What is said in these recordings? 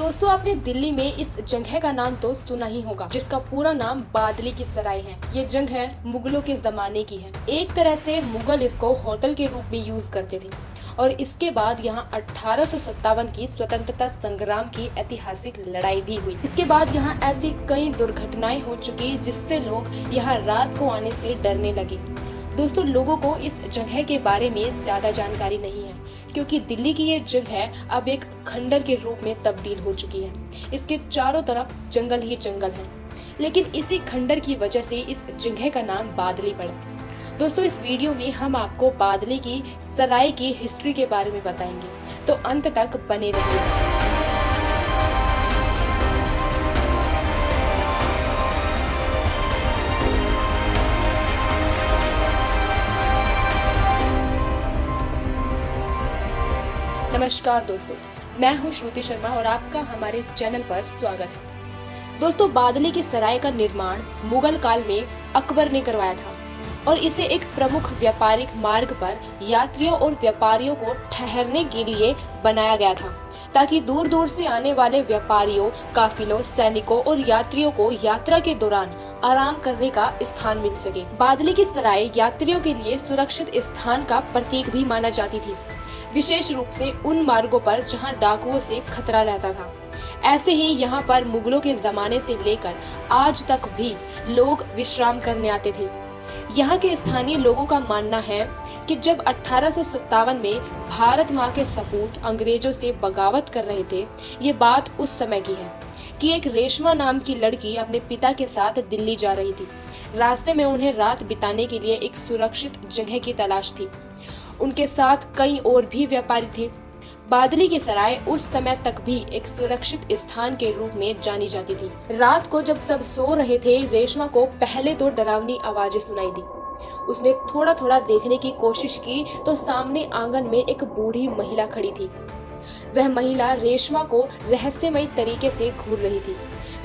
दोस्तों, आपने दिल्ली में इस जगह का नाम तो सुना ही होगा, जिसका पूरा नाम बादली की सराय है। ये जगह मुगलों के जमाने की है। एक तरह से मुगल इसको होटल के रूप में यूज करते थे और इसके बाद यहाँ 1857 की स्वतंत्रता संग्राम की ऐतिहासिक लड़ाई भी हुई। इसके बाद यहाँ ऐसी कई दुर्घटनाएं हो चुकी जिससे लोग यहाँ रात को आने से डरने लगे। दोस्तों, लोगों को इस जगह के बारे में ज्यादा जानकारी नहीं है क्योंकि दिल्ली की ये जगह अब एक खंडर के रूप में तब्दील हो चुकी है। इसके चारों तरफ जंगल ही जंगल है, लेकिन इसी खंडर की वजह से इस जगह का नाम बादली पड़ा। दोस्तों, इस वीडियो में हम आपको बादली की सराय की हिस्ट्री के बारे में बताएंगे, तो अंत तक बने रहिए। नमस्कार दोस्तों, मैं हूं श्रुति शर्मा और आपका हमारे चैनल पर स्वागत है। दोस्तों, बादली की सराय का निर्माण मुगल काल में अकबर ने करवाया था और इसे एक प्रमुख व्यापारिक मार्ग पर यात्रियों और व्यापारियों को ठहरने के लिए बनाया गया था, ताकि दूर दूर से आने वाले व्यापारियों, काफिलों, सैनिकों और यात्रियों को यात्रा के दौरान आराम करने का स्थान मिल सके। बादली की सराय यात्रियों के लिए सुरक्षित स्थान का प्रतीक भी माना जाती थी, विशेष रूप से उन मार्गों पर जहां डाकुओं से खतरा रहता था। ऐसे ही यहाँ पर मुगलों के जमाने से लेकर आज तक भी लोग विश्राम करने आते थे। यहाँ के स्थानीय लोगों का मानना है कि जब 1857 में भारत माँ के सपूत अंग्रेजों से बगावत कर रहे थे, ये बात उस समय की है कि एक रेशमा नाम की लड़की अपने पिता के साथ दिल्ली जा रही थी। रास्ते में उन्हें रात बिताने के लिए एक सुरक्षित जगह की तलाश थी। उनके साथ कई और भी व्यापारी थे। बादली की सराय उस समय तक भी एक सुरक्षित स्थान के रूप में जानी जाती थी। रात को जब सब सो रहे थे, रेशमा को पहले तो डरावनी आवाजें सुनाई दी। उसने थोड़ा थोड़ा देखने की कोशिश की तो सामने आंगन में एक बूढ़ी महिला खड़ी थी। वह महिला रेशमा को रहस्यमय तरीके से घूर रही थी।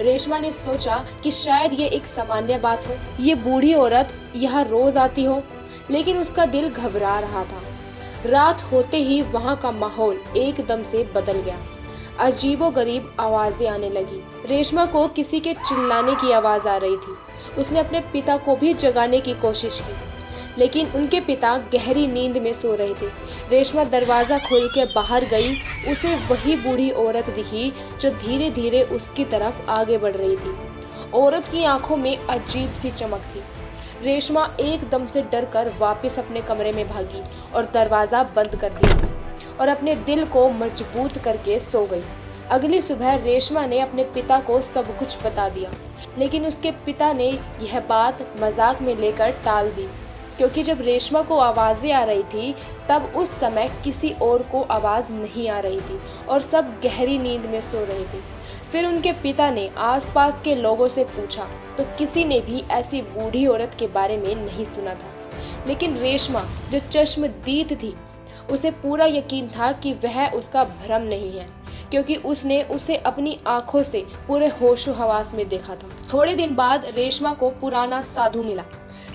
रेशमा ने सोचा कि शायद ये एक सामान्य बात हो, ये बूढ़ी औरत यहाँ रोज आती हो, लेकिन उसका दिल घबरा रहा था। रात होते ही वहाँ का माहौल एकदम से बदल गया। अजीबोगरीब आवाजें आने लगी। रेशमा को किसी के चिल्लाने की आवाज आ रही थी। उसने अपने पिता को भी जगाने की कोशिश की, लेकिन उनके पिता गहरी नींद में सो रहे थे। रेशमा दरवाजा खोल के बाहर गई। उसे वही बूढ़ी औरत दिखी जो धीरे धीरे उसकी तरफ आगे बढ़ रही थी। औरत की आंखों में अजीब सी चमक थी। रेशमा एकदम से डरकर वापस अपने कमरे में भागी और दरवाजा बंद कर दिया और अपने दिल को मजबूत करके सो गई। अगली सुबह रेशमा ने अपने पिता को सब कुछ बता दिया, लेकिन उसके पिता ने यह बात मजाक में लेकर टाल दी, क्योंकि जब रेशमा को आवाजें आ रही थी तब उस समय किसी और को आवाज नहीं आ रही थी और सब गहरी नींद में सो रहे थे। फिर उनके पिता ने आसपास के लोगों से पूछा तो किसी ने भी ऐसी बूढ़ी औरत के बारे में नहीं सुना था, लेकिन रेशमा जो चश्मदीद थी, उसे पूरा यकीन था कि वह उसका भ्रम नहीं है, क्योंकि उसने उसे अपनी आंखों से पूरे होशो हवास में देखा था। थोड़े दिन बाद रेशमा को पुराना साधु मिला।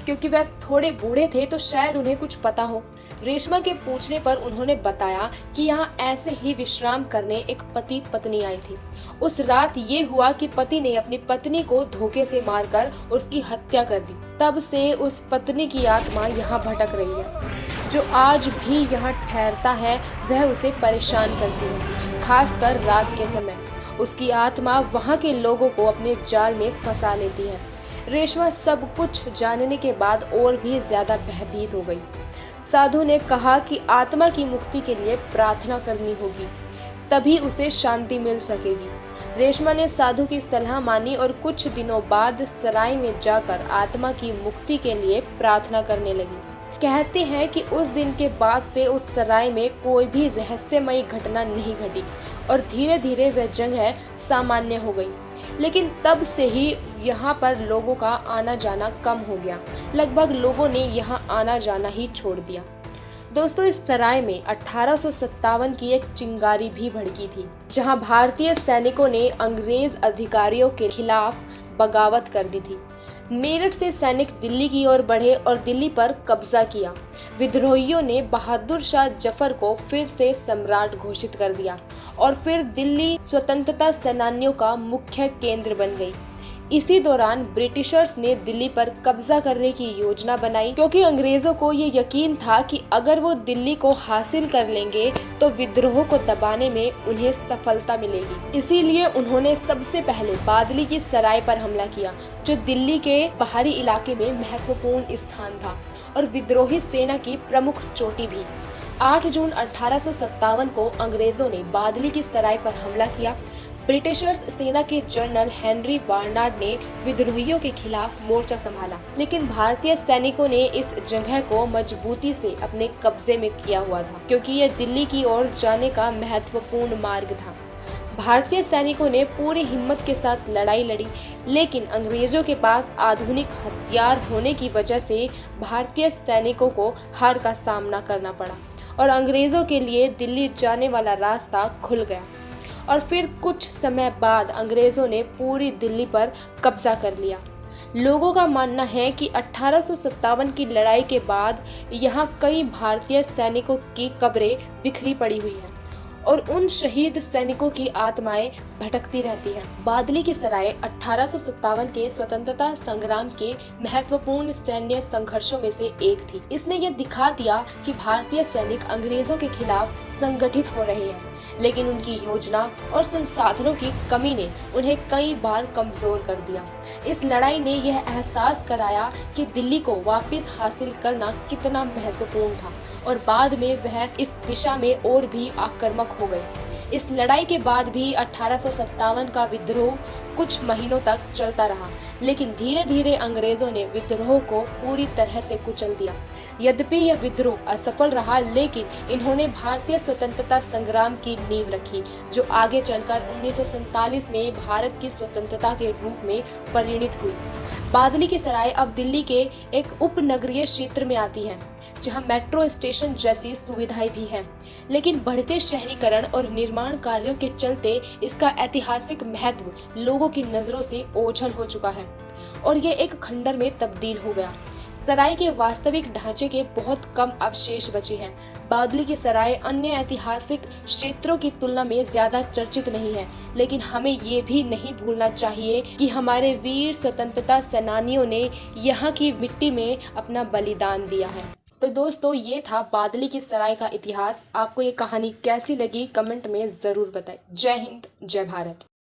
क्योंकि वह थोड़े बूढ़े थे तो शायद उन्हें कुछ पता हो। रेशमा के पूछने पर उन्होंने बताया कि यहाँ ऐसे ही विश्राम करने एक पति पत्नी आई थी। उस रात ये हुआ कि पति ने अपनी पत्नी को धोखे से मारकर उसकी हत्या कर दी। तब से उस पत्नी की आत्मा यहाँ भटक रही है। जो आज भी यहाँ ठहरता है वह उसे परेशान करती है, खासकर रात के समय। उसकी आत्मा वहाँ के लोगों को अपने जाल में फंसा लेती है। रेशमा सब कुछ जानने के बाद और भी ज्यादा भयभीत हो गई। साधु ने कहा कि आत्मा की मुक्ति के लिए प्रार्थना करनी होगी, तभी उसे शांति मिल सकेगी। रेशमा ने साधु की सलाह मानी और कुछ दिनों बाद सराय में जाकर आत्मा की मुक्ति के लिए प्रार्थना करने लगी। कहते हैं कि उस दिन के बाद से उस सराय में कोई भी रहस्यमयी घटना नहीं घटी और धीरे धीरे वह जगह सामान्य हो गई। लेकिन तब से ही यहाँ पर लोगों का आना जाना कम हो गया। लगभग लोगों ने यहाँ आना जाना ही छोड़ दिया। दोस्तों, इस सराय में 1857 की एक चिंगारी भी भड़की थी, जहाँ भारतीय सैनिकों ने अंग्रेज अधिकारियों के खिलाफ बगावत कर दी थी। मेरठ से सैनिक दिल्ली की ओर बढ़े और दिल्ली पर कब्जा किया। विद्रोहियों ने बहादुर शाह जफर को फिर से सम्राट घोषित कर दिया और फिर दिल्ली स्वतंत्रता सेनानियों का मुख्य केंद्र बन गई। इसी दौरान ब्रिटिशर्स ने दिल्ली पर कब्जा करने की योजना बनाई, क्योंकि अंग्रेजों को ये यकीन था कि अगर वो दिल्ली को हासिल कर लेंगे तो विद्रोह को दबाने में उन्हें सफलता मिलेगी। इसीलिए उन्होंने सबसे पहले बादली की सराय पर हमला किया, जो दिल्ली के बाहरी इलाके में महत्वपूर्ण स्थान था और विद्रोही सेना की प्रमुख चोटी भी। 8 जून 1857 को अंग्रेजों ने बादली की सराय पर हमला किया। ब्रिटिशर्स सेना के जनरल हेनरी बार्नार्ड ने विद्रोहियों के खिलाफ मोर्चा संभाला, लेकिन भारतीय सैनिकों ने इस जगह को मजबूती से अपने कब्जे में किया हुआ था, क्योंकि यह दिल्ली की ओर जाने का महत्वपूर्ण मार्ग था। भारतीय सैनिकों ने पूरी हिम्मत के साथ लड़ाई लड़ी, लेकिन अंग्रेजों के पास आधुनिक हथियार होने की वजह से भारतीय सैनिकों को हार का सामना करना पड़ा और अंग्रेजों के लिए दिल्ली जाने वाला रास्ता खुल गया। और फिर कुछ समय बाद अंग्रेजों ने पूरी दिल्ली पर कब्जा कर लिया। लोगों का मानना है कि 1857 की लड़ाई के बाद यहाँ कई भारतीय सैनिकों की कब्रें बिखरी पड़ी हुई हैं और उन शहीद सैनिकों की आत्माएं भटकती रहती हैं। बादली की सराय 1857 के स्वतंत्रता संग्राम के महत्वपूर्ण सैन्य संघर्षों में से एक थी। इसने यह दिखा दिया कि भारतीय सैनिक अंग्रेजों के खिलाफ संगठित हो रहे हैं, लेकिन उनकी योजना और संसाधनों की कमी ने उन्हें कई बार कमजोर कर दिया। इस लड़ाई ने यह एहसास कराया कि दिल्ली को वापस हासिल करना कितना महत्वपूर्ण था और बाद में वह इस दिशा में और भी आक्रामक हो गए। इस लड़ाई के बाद भी 1857 का विद्रोह कुछ महीनों तक चलता रहा, लेकिन धीरे धीरे अंग्रेजों ने विद्रोह को पूरी तरह से कुचल दिया। यद्यपि यह विद्रोह असफल रहा, लेकिन इन्होंने भारतीय स्वतंत्रता संग्राम की नींव रखी, जो आगे चलकर 1947 में भारत की स्वतंत्रता के रूप में परिणित हुई। बादली की सराय अब दिल्ली के एक उपनगरीय क्षेत्र में आती है, जहां मेट्रो स्टेशन जैसी सुविधाएं भी हैं, लेकिन बढ़ते शहरीकरण और निर्माण कार्यों के चलते इसका ऐतिहासिक महत्व लोगों की नजरों से ओझल हो चुका है और ये एक खंडर में तब्दील हो गया। सराय के वास्तविक ढांचे के बहुत कम अवशेष बचे हैं। बादली की सराय अन्य ऐतिहासिक क्षेत्रों की तुलना में ज्यादा चर्चित नहीं है, लेकिन हमें ये भी नहीं भूलना चाहिए कि हमारे वीर स्वतंत्रता सेनानियों ने यहाँ की मिट्टी में अपना बलिदान दिया है। तो दोस्तों, ये था बादली की सराय का इतिहास। आपको ये कहानी कैसी लगी कमेंट में जरूर बताएं। जय हिंद, जय भारत।